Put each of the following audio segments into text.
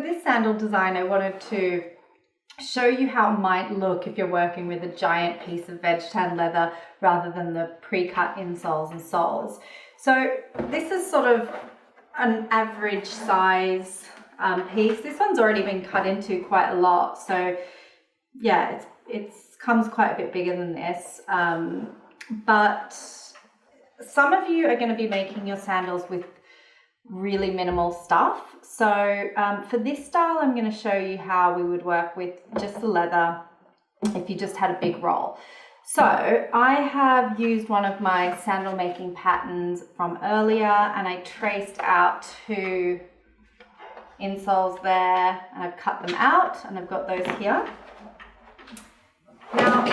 this sandal design, I wanted to show you how it might look if you're working with a giant piece of veg tan leather rather than the pre-cut insoles and soles. So this is sort of an average size piece. This one's already been cut into quite a lot, so yeah, it comes quite a bit bigger than this. But some of you are going to be making your sandals with really minimal stuff. So for this style, I'm going to show you how we would work with just the leather if you just had a big roll. So I have used one of my sandal making patterns from earlier, and I traced out 2 insoles there, and I've cut them out, and I've got those here. Now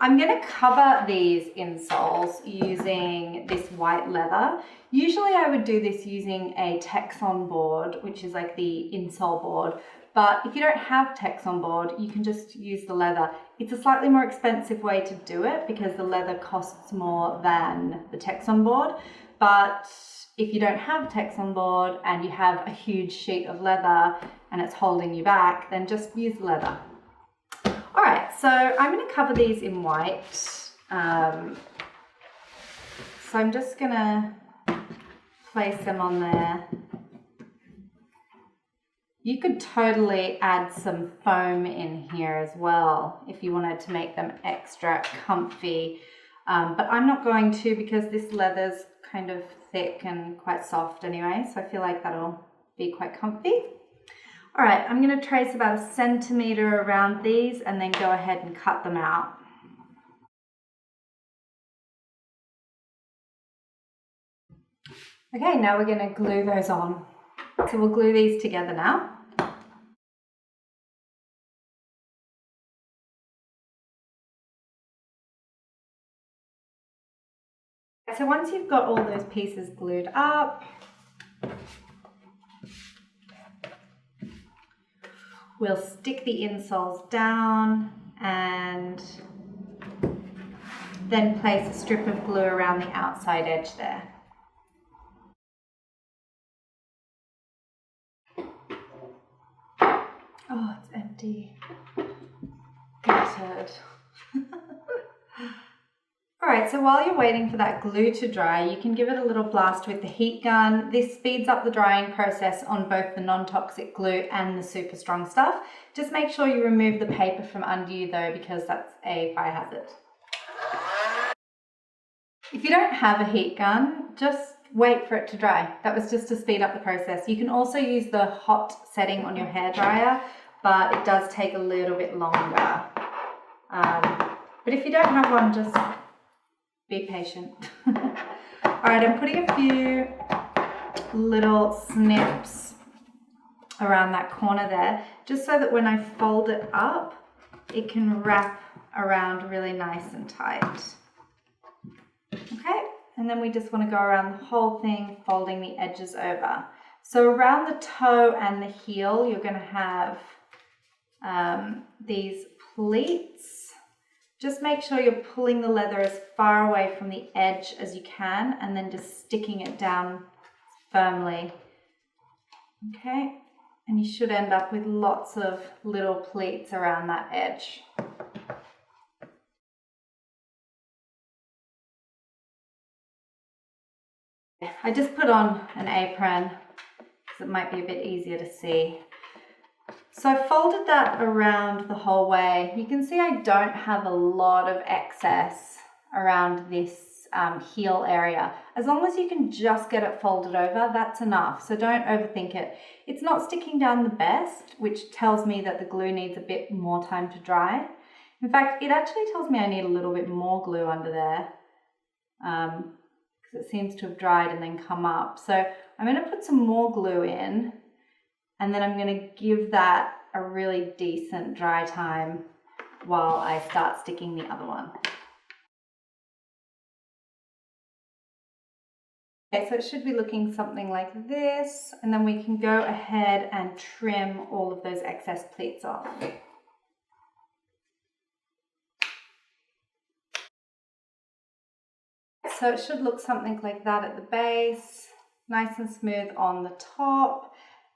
I'm going to cover these insoles using this white leather. Usually I would do this using a Texon board, which is like the insole board. But if you don't have Texon board, you can just use the leather. It's a slightly more expensive way to do it because the leather costs more than the Texon board. But if you don't have Texon board and you have a huge sheet of leather and it's holding you back, then just use the leather. All right, so I'm going to cover these in white. So I'm just going to place them on there. You could totally add some foam in here as well if you wanted to make them extra comfy. But I'm not going to because this leather's kind of thick and quite soft anyway, so I feel like that'll be quite comfy. All right, I'm going to trace about 1 centimeter around these and then go ahead and cut them out. Okay, now we're going to glue those on. So we'll glue these together now. So once you've got all those pieces glued up, we'll stick the insoles down and then place a strip of glue around the outside edge there. Oh, it's empty. Gutted. Alright, so while you're waiting for that glue to dry, you can give it a little blast with the heat gun. This speeds up the drying process on both the non-toxic glue and the super strong stuff. Just make sure you remove the paper from under you though, because that's a fire hazard. If you don't have a heat gun, just wait for it to dry. That was just to speed up the process. You can also use the hot setting on your hairdryer, but it does take a little bit longer. But if you don't have one, just be patient. All right, I'm putting a few little snips around that corner there, just so that when I fold it up, it can wrap around really nice and tight. Okay, and then we just want to go around the whole thing, folding the edges over. So around the toe and the heel, you're going to have these pleats. Just make sure you're pulling the leather as far away from the edge as you can and then just sticking it down firmly. Okay, and you should end up with lots of little pleats around that edge. I just put on an apron because it might be a bit easier to see. So I folded that around the whole way. You can see I don't have a lot of excess around this heel area. As long as you can just get it folded over, that's enough. So don't overthink it. It's not sticking down the best, which tells me that the glue needs a bit more time to dry. In fact, it actually tells me I need a little bit more glue under there because it seems to have dried and then come up. So I'm going to put some more glue in. And then I'm going to give that a really decent dry time while I start sticking the other one. Okay, so it should be looking something like this, and then we can go ahead and trim all of those excess pleats off. So it should look something like that at the base, nice and smooth on the top.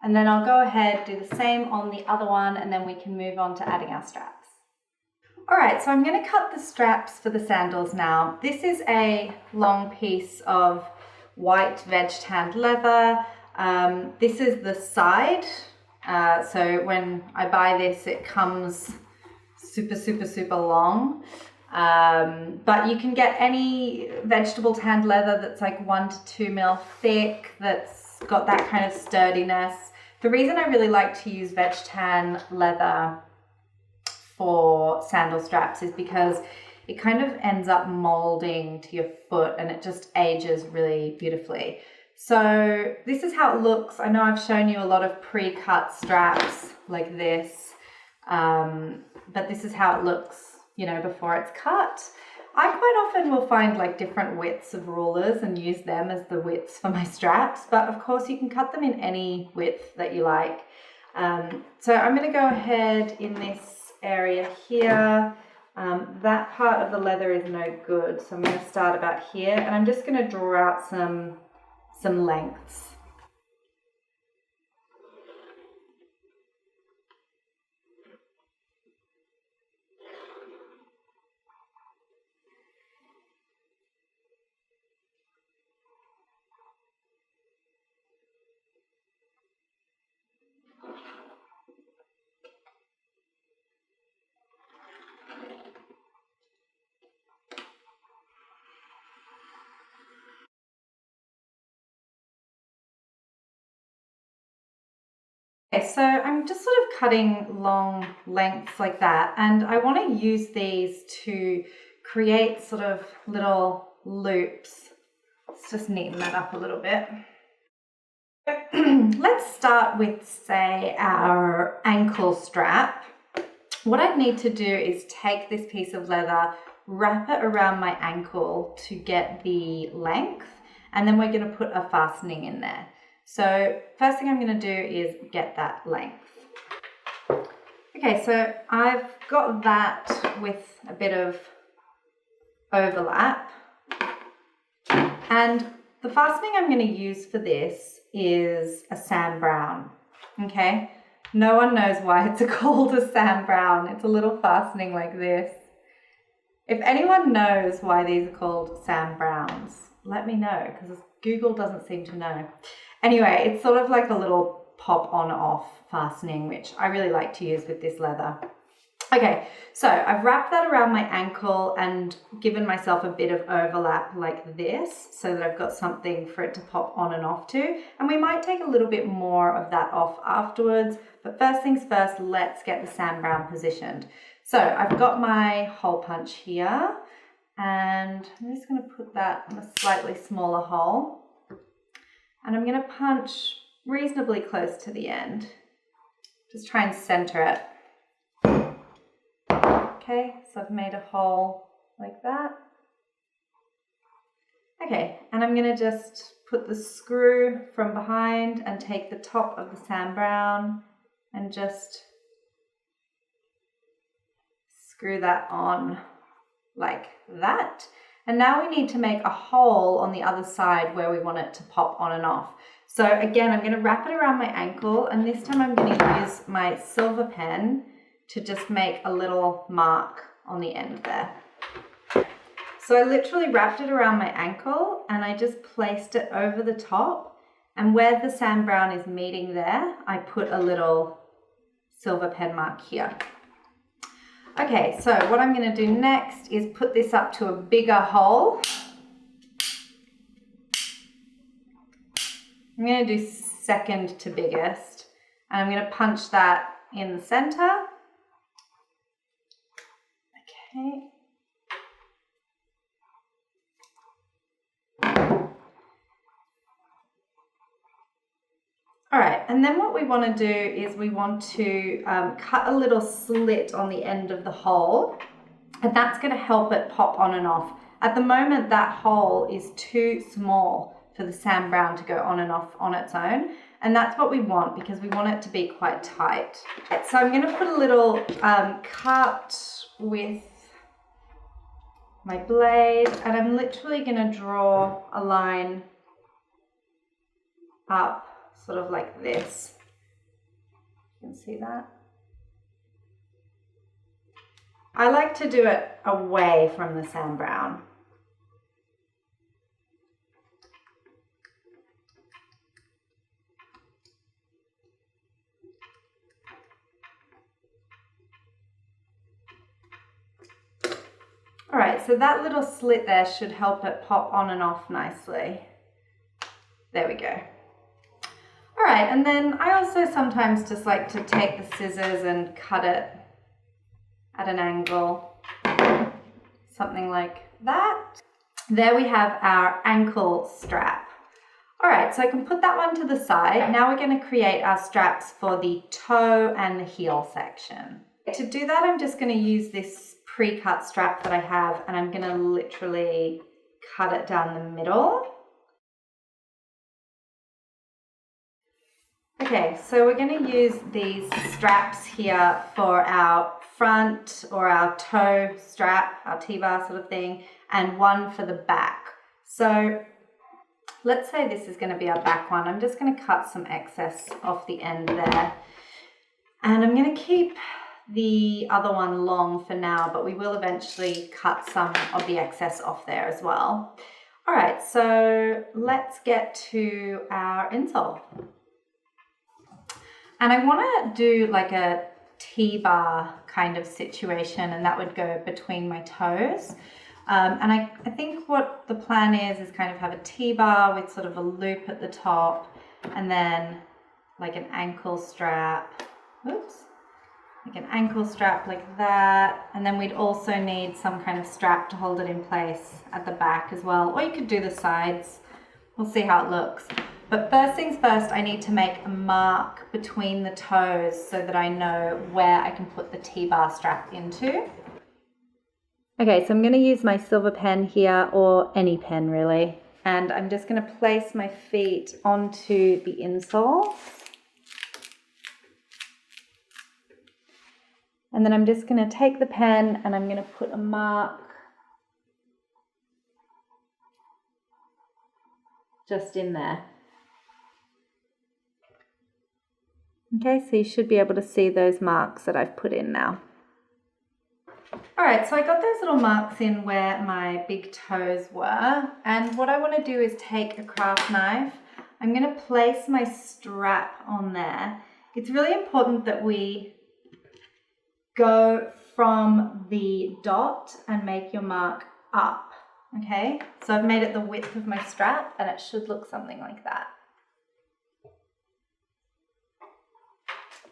And then I'll go ahead, do the same on the other one, and then we can move on to adding our straps. All right, so I'm going to cut the straps for the sandals now. This is a long piece of white veg tanned leather. This is the side. So when I buy this, it comes super long. But you can get any vegetable tanned leather that's like 1 to 2 mil thick, that's got that kind of sturdiness. The reason I really like to use veg tan leather for sandal straps is because it kind of ends up molding to your foot and it just ages really beautifully. So this is how it looks. I know I've shown you a lot of pre-cut straps like this, but this is how it looks, you know, before it's cut. I quite often will find like different widths of rulers and use them as the widths for my straps, but of course you can cut them in any width that you like. So I'm going to go ahead in this area here. That part of the leather is no good, so I'm going to start about here, and I'm just going to draw out some lengths. Okay, so I'm just sort of cutting long lengths like that, and I want to use these to create sort of little loops. Let's just neaten that up a little bit. Let's start with, say, our ankle strap. What I need to do is take this piece of leather, wrap it around my ankle to get the length, and then we're going to put a fastening in there. So first thing I'm going to do is get that length. Okay, so I've got that with a bit of overlap, and the fastening I'm going to use for this is a Sam Brown. Okay, no one knows why it's called a Sam Brown. It's a little fastening like this. If anyone knows why these are called Sam Browns, let me know, because Google doesn't seem to know. Anyway, it's sort of like a little pop on off fastening, which I really like to use with this leather. Okay, so I've wrapped that around my ankle and given myself a bit of overlap like this so that I've got something for it to pop on and off to. And we might take a little bit more of that off afterwards, but first things first, let's get the Sam Brown positioned. So I've got my hole punch here, and I'm just going to put that in a slightly smaller hole. And I'm going to punch reasonably close to the end. Just try and center it. Okay, so I've made a hole like that. Okay, and I'm going to just put the screw from behind and take the top of the Sam Brown and just screw that on like that. And now we need to make a hole on the other side where we want it to pop on and off. So again, I'm going to wrap it around my ankle, and this time I'm going to use my silver pen to just make a little mark on the end there. So I literally wrapped it around my ankle and I just placed it over the top, and where the Sam Brown is meeting there, I put a little silver pen mark here. Okay, so what I'm going to do next is put this up to a bigger hole. I'm going to do second to biggest, and I'm going to punch that in the center. Okay. All right, and then what we want to do is we want to cut a little slit on the end of the hole, and that's going to help it pop on and off. At the moment, that hole is too small for the Sam Brown to go on and off on its own, and that's what we want because we want it to be quite tight. So I'm going to put a little cut with my blade, and I'm literally going to draw a line up sort of like this. can see that. I like to do it away from the sand brown. All right, so that little slit there should help it pop on and off nicely. There we go. All right, and then I also sometimes just like to take the scissors and cut it at an angle, something like that. There we have our ankle strap. All right, so I can put that one to the side. Now we're going to create our straps for the toe and the heel section. To do that, I'm just going to use this pre-cut strap that I have, and I'm going to literally cut it down the middle. Okay, so we're going to use these straps here for our front or our toe strap, our T-bar sort of thing, and one for the back. So let's say this is going to be our back one. I'm just going to cut some excess off the end there, and I'm going to keep the other one long for now, but we will eventually cut some of the excess off there as well. All right, so let's get to our insole. And I want to do like a T-bar kind of situation, and that would go between my toes. And I think what the plan is kind of have a T-bar with sort of a loop at the top, and then like an ankle strap. Oops. Like an ankle strap like that, and then we'd also need some kind of strap to hold it in place at the back as well, or you could do the sides. We'll see how it looks. But first things first, I need to make a mark between the toes so that I know where I can put the T-bar strap into. Okay, so I'm going to use my silver pen here, or any pen really, and I'm just going to place my feet onto the insole. And then I'm just going to take the pen and I'm going to put a mark just in there. Okay, so you should be able to see those marks that I've put in now. All right, so I got those little marks in where my big toes were. And what I want to do is take a craft knife. I'm going to place my strap on there. It's really important that we go from the dot and make your mark up, okay? So I've made it the width of my strap, and it should look something like that.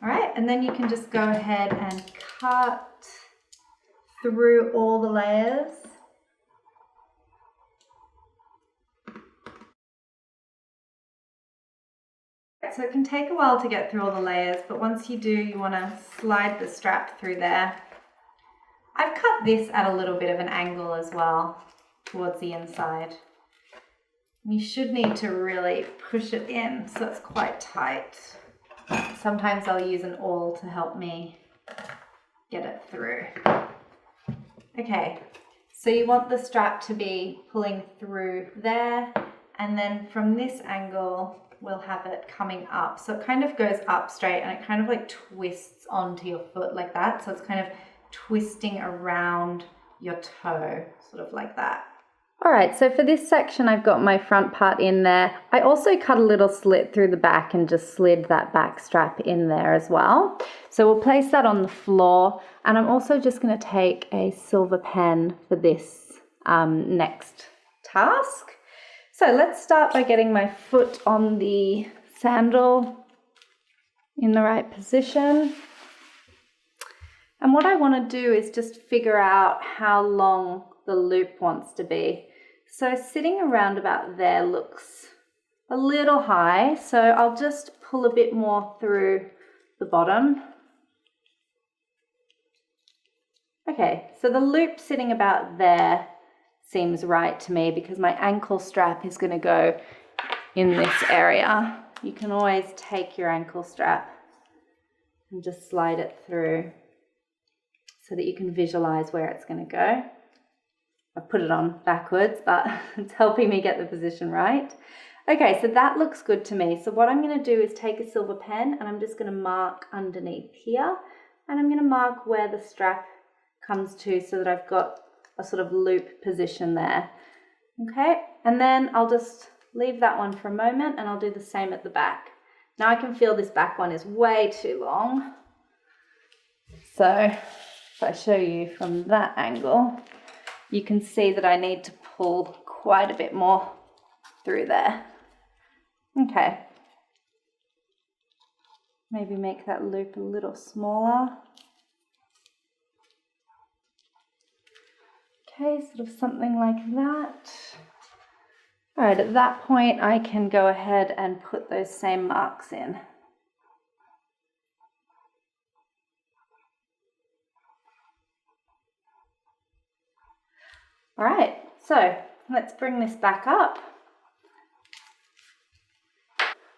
All right, and then you can just go ahead and cut through all the layers. So it can take a while to get through all the layers, but once you do, you want to slide the strap through there. I've cut this at a little bit of an angle as well towards the inside. You should need to really push it in so it's quite tight. Sometimes I'll use an awl to help me get it through. Okay, so you want the strap to be pulling through there, and then from this angle, we'll have it coming up. So it kind of goes up straight, and it kind of like twists onto your foot like that. So it's kind of twisting around your toe, sort of like that. All right, so for this section, I've got my front part in there. I also cut a little slit through the back and just slid that back strap in there as well. So we'll place that on the floor, and I'm also just going to take a silver pen for this next task. So let's start by getting my foot on the sandal in the right position. And what I want to do is just figure out how long the loop wants to be. So sitting around about there looks a little high, so I'll just pull a bit more through the bottom. Okay, so the loop sitting about there seems right to me because my ankle strap is going to go in this area. You can always take your ankle strap and just slide it through so that you can visualize where it's going to go. I've put it on backwards, but it's helping me get the position right. Okay, so that looks good to me. So what I'm going to do is take a silver pen and I'm just going to mark underneath here, and I'm going to mark where the strap comes to so that I've got a sort of loop position there. Okay, and then I'll just leave that one for a moment and I'll do the same at the back. Now I can feel this back one is way too long. So if I show you from that angle, you can see that I need to pull quite a bit more through there. Okay, maybe make that loop a little smaller. Okay, sort of something like that. All right, at that point I can go ahead and put those same marks in. All right, so let's bring this back up.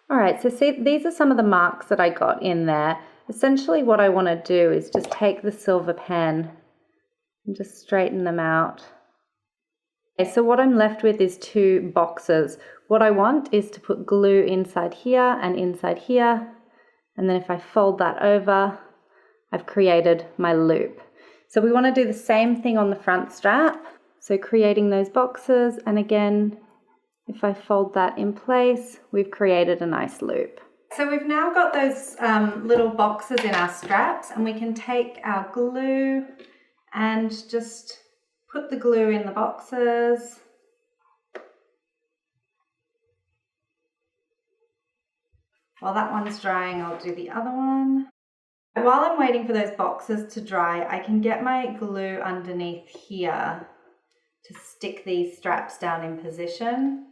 All right, so see, these are some of the marks that I got in there. Essentially what I want to do is just take the silver pen and just straighten them out. Okay, so what I'm left with is two boxes. What I want is to put glue inside here and inside here, and then if I fold that over, I've created my loop. So we want to do the same thing on the front strap. So creating those boxes, and again, if I fold that in place, we've created a nice loop. So we've now got those little boxes in our straps, and we can take our glue and just put the glue in the boxes. While that one's drying, I'll do the other one. While I'm waiting for those boxes to dry, I can get my glue underneath here to stick these straps down in position.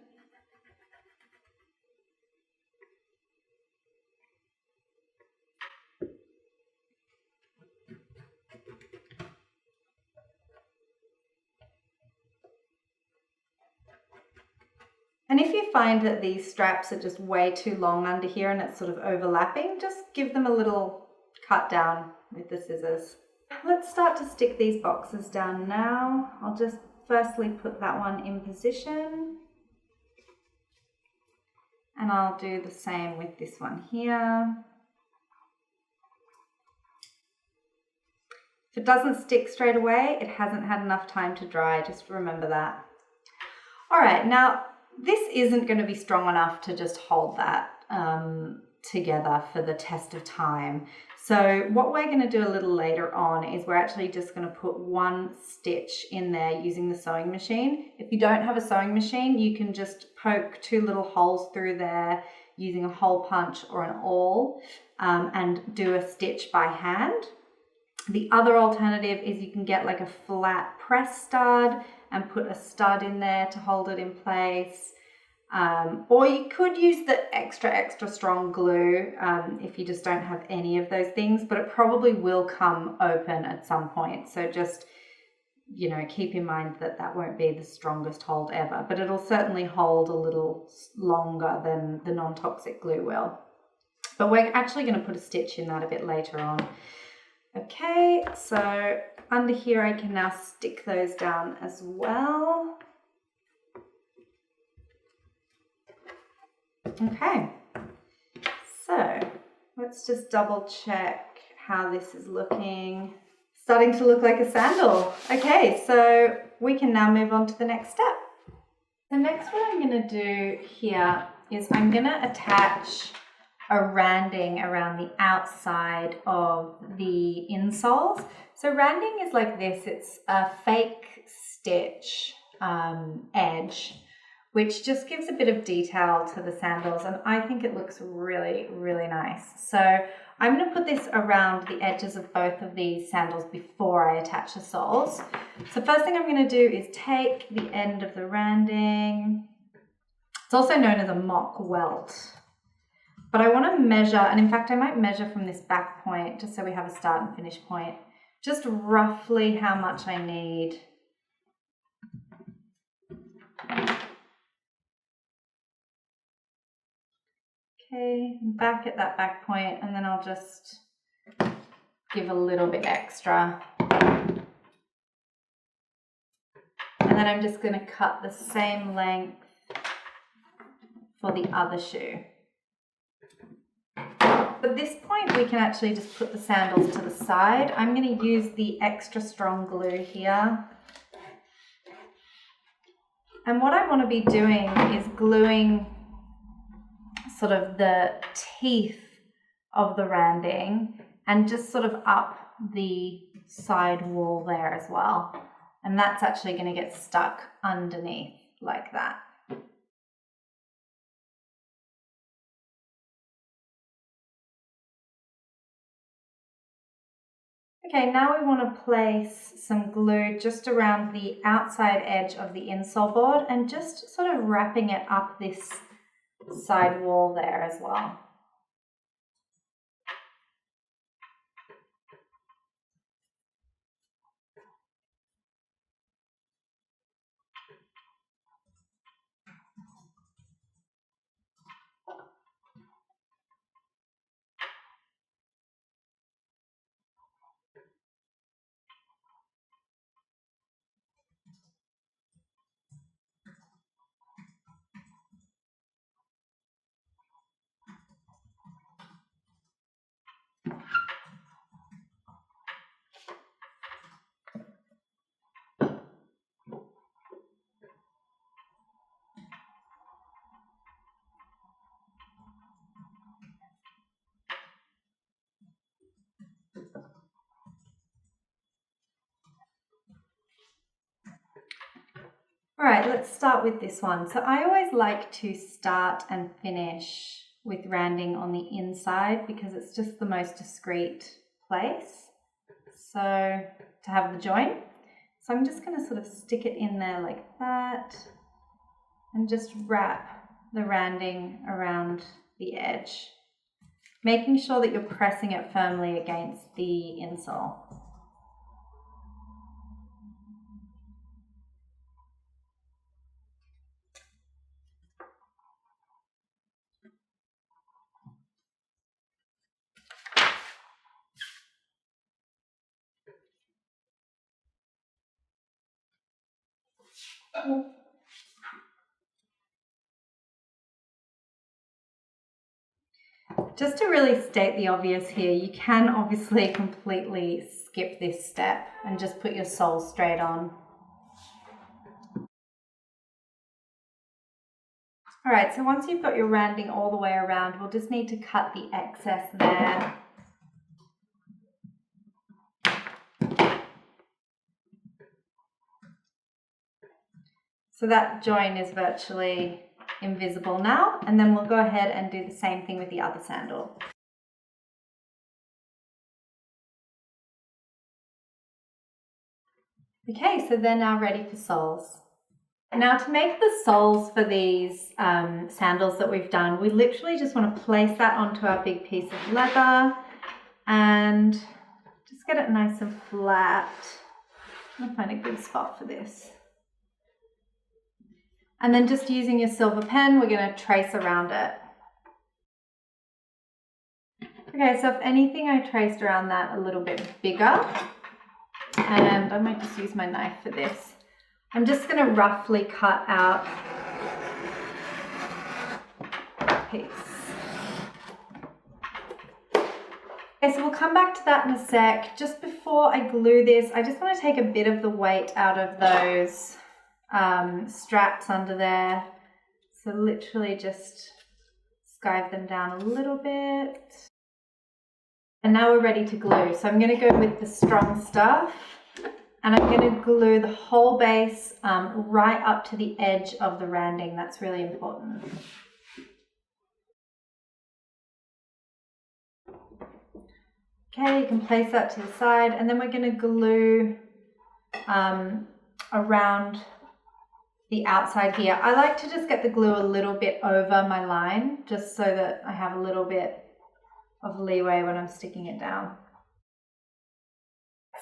And if you find that these straps are just way too long under here and it's sort of overlapping, just give them a little cut down with the scissors. Let's start to stick these boxes down now. I'll just firstly put that one in position. And I'll do the same with this one here. If it doesn't stick straight away, it hasn't had enough time to dry, just remember that. All right, now this isn't going to be strong enough to just hold that together for the test of time. So what we're going to do a little later on is we're actually just going to put one stitch in there using the sewing machine. If you don't have a sewing machine, you can just poke two little holes through there using a hole punch or an awl and do a stitch by hand. The other alternative is you can get like a flat press stud and put a stud in there to hold it in place. Or you could use the extra strong glue if you just don't have any of those things, but it probably will come open at some point. So just, you know, keep in mind that that won't be the strongest hold ever, but it'll certainly hold a little longer than the non-toxic glue will. But we're actually going to put a stitch in that a bit later on. Okay, so under here I can now stick those down as well. Okay, so let's just double check how this is looking. Starting to look like a sandal. Okay, so we can now move on to the next step. The next what I'm going to do here is I'm going to attach a randing around the outside of the insoles. So randing is like this. It's a fake stitch edge, which just gives a bit of detail to the sandals, and I think it looks really, really nice. So I'm going to put this around the edges of both of these sandals before I attach the soles. So first thing I'm going to do is take the end of the randing. It's also known as a mock welt. But I want to measure, and in fact I might measure from this back point just so we have a start and finish point, just roughly how much I need. Okay, back at that back point, and then I'll just give a little bit extra. And then I'm just going to cut the same length for the other shoe. At this point, we can actually just put the sandals to the side. I'm going to use the extra strong glue here. And what I want to be doing is gluing sort of the teeth of the randing and just sort of up the side wall there as well. And that's actually going to get stuck underneath like that. Okay, now we want to place some glue just around the outside edge of the insole board and just sort of wrapping it up this side wall there as well. All right, let's start with this one. So I always like to start and finish with randing on the inside because it's just the most discreet place. So to have the join. So I'm just going to sort of stick it in there like that and just wrap the randing around the edge, making sure that you're pressing it firmly against the insole. Just to really state the obvious here, you can obviously completely skip this step and just put your sole straight on. All right, so once you've got your randing all the way around, we'll just need to cut the excess there. So that join is virtually invisible now, and then we'll go ahead and do the same thing with the other sandal. Okay, so they're now ready for soles. Now to make the soles for these sandals that we've done, we literally just want to place that onto our big piece of leather and just get it nice and flat. I'm gonna find a good spot for this. And then just using your silver pen, we're going to trace around it. Okay, so if anything, I traced around that a little bit bigger. And I might just use my knife for this. I'm just going to roughly cut out a piece. Okay, so we'll come back to that in a sec. Just before I glue this, I just want to take a bit of the weight out of those straps under there. So literally just skive them down a little bit. And now we're ready to glue. So I'm going to go with the strong stuff and I'm going to glue the whole base right up to the edge of the randing. That's really important. Okay, you can place that to the side and then we're going to glue around the outside here. I like to just get the glue a little bit over my line just so that I have a little bit of leeway when I'm sticking it down.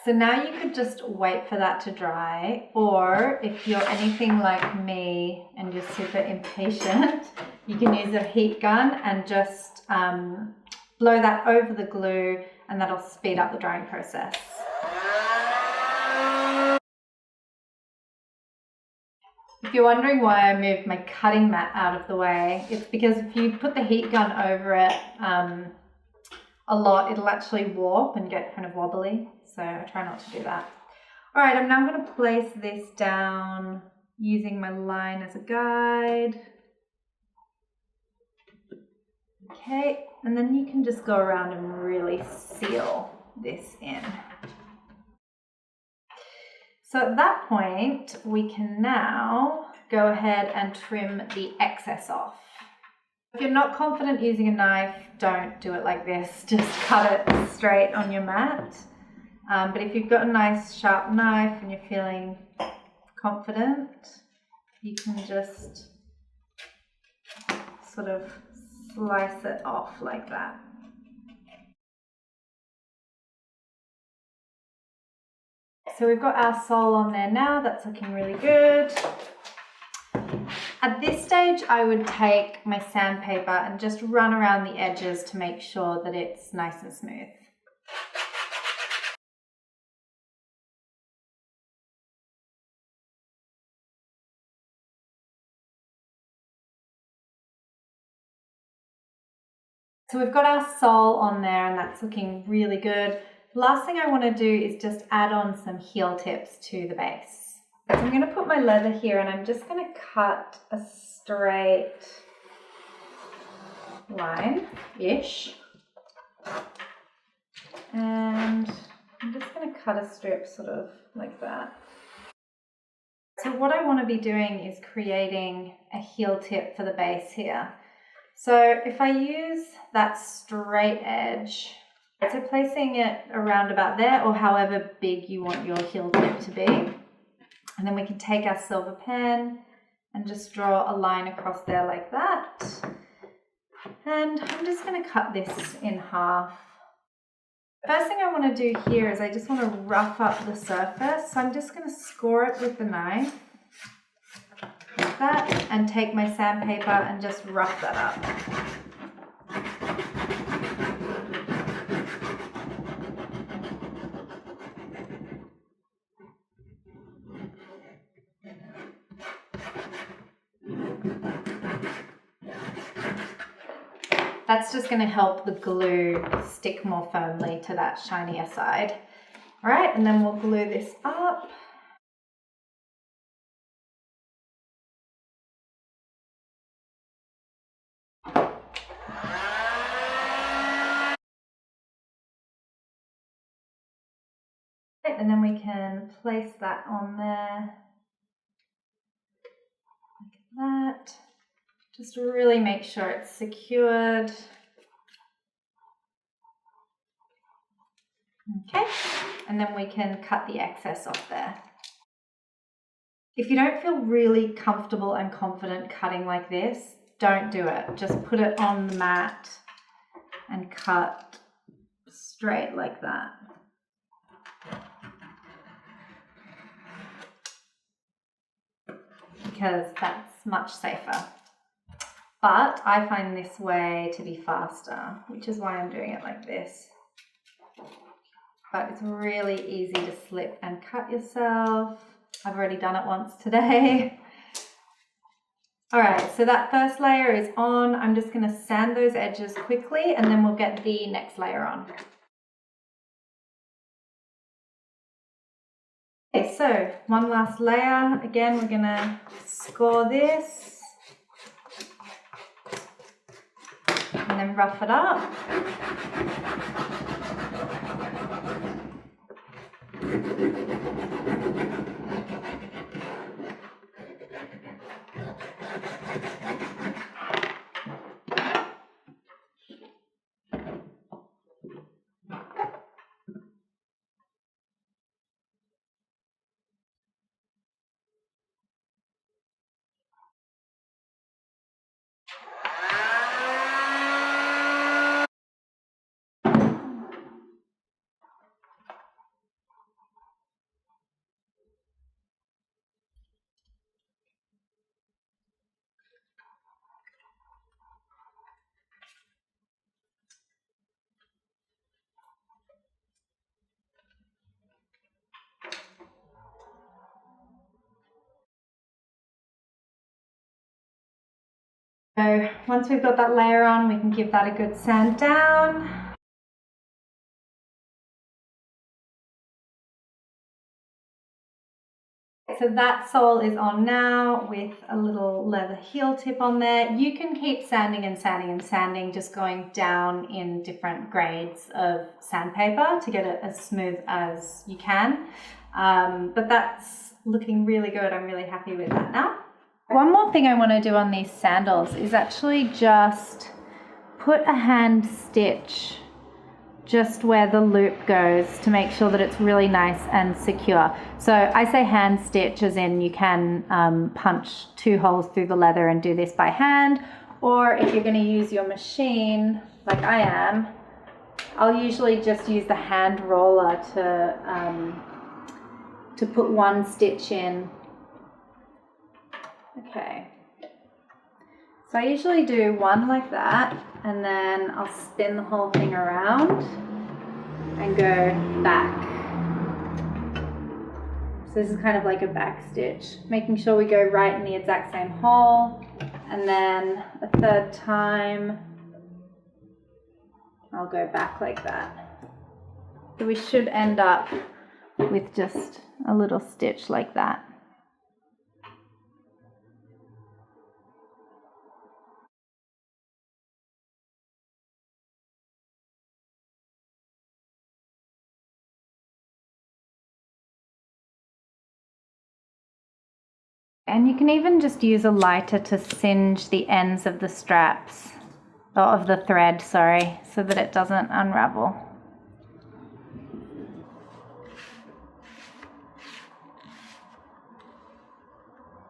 So now you could just wait for that to dry, or if you're anything like me and you're super impatient, you can use a heat gun and just blow that over the glue and that'll speed up the drying process. If you're wondering why I moved my cutting mat out of the way, it's because if you put the heat gun over it a lot, it'll actually warp and get kind of wobbly. So I try not to do that. All right, I'm now going to place this down using my line as a guide. Okay, and then you can just go around and really seal this in. So at that point, we can now go ahead and trim the excess off. If you're not confident using a knife, don't do it like this. Just cut it straight on your mat. But if you've got a nice sharp knife and you're feeling confident, you can just sort of slice it off like that. So we've got our sole on there now, that's looking really good. At this stage, I would take my sandpaper and just run around the edges to make sure that it's nice and smooth. So we've got our sole on there and that's looking really good. Last thing I want to do is just add on some heel tips to the base. So I'm going to put my leather here and I'm just going to cut a straight line-ish. And I'm just going to cut a strip sort of like that. So what I want to be doing is creating a heel tip for the base here. So if I use that straight edge, so placing it around about there or however big you want your heel tip to be. And then we can take our silver pen and just draw a line across there like that. And I'm just going to cut this in half. First thing I want to do here is I just want to rough up the surface. So I'm just going to score it with the knife like that and take my sandpaper and just rough that up. That's just going to help the glue stick more firmly to that shinier side. All right, and then we'll glue this up. And then we can place that on there like that. Just really make sure it's secured. Okay, and then we can cut the excess off there. If you don't feel really comfortable and confident cutting like this, don't do it. Just put it on the mat and cut straight like that. Because that's much safer. But I find this way to be faster, which is why I'm doing it like this. But it's really easy to slip and cut yourself. I've already done it once today. All right, so that first layer is on. I'm just going to sand those edges quickly and then we'll get the next layer on. Okay, so one last layer. Again, we're going to score this and then rough it up. So once we've got that layer on, we can give that a good sand down. So that sole is on now with a little leather heel tip on there. You can keep sanding and sanding and sanding, just going down in different grades of sandpaper to get it as smooth as you can. But that's looking really good. I'm really happy with that now. One more thing I want to do on these sandals is actually just put a hand stitch just where the loop goes to make sure that it's really nice and secure. So I say hand stitch as in you can punch 2 holes through the leather and do this by hand, or if you're going to use your machine like I am, I'll usually just use the hand roller to put 1 stitch in. Okay, so I usually do 1 like that, and then I'll spin the whole thing around and go back. So this is kind of like a back stitch, making sure we go right in the exact same hole, and then a 3rd time I'll go back like that. So we should end up with just a little stitch like that. And you can even just use a lighter to singe the ends of the straps, or of the thread, sorry, so that it doesn't unravel.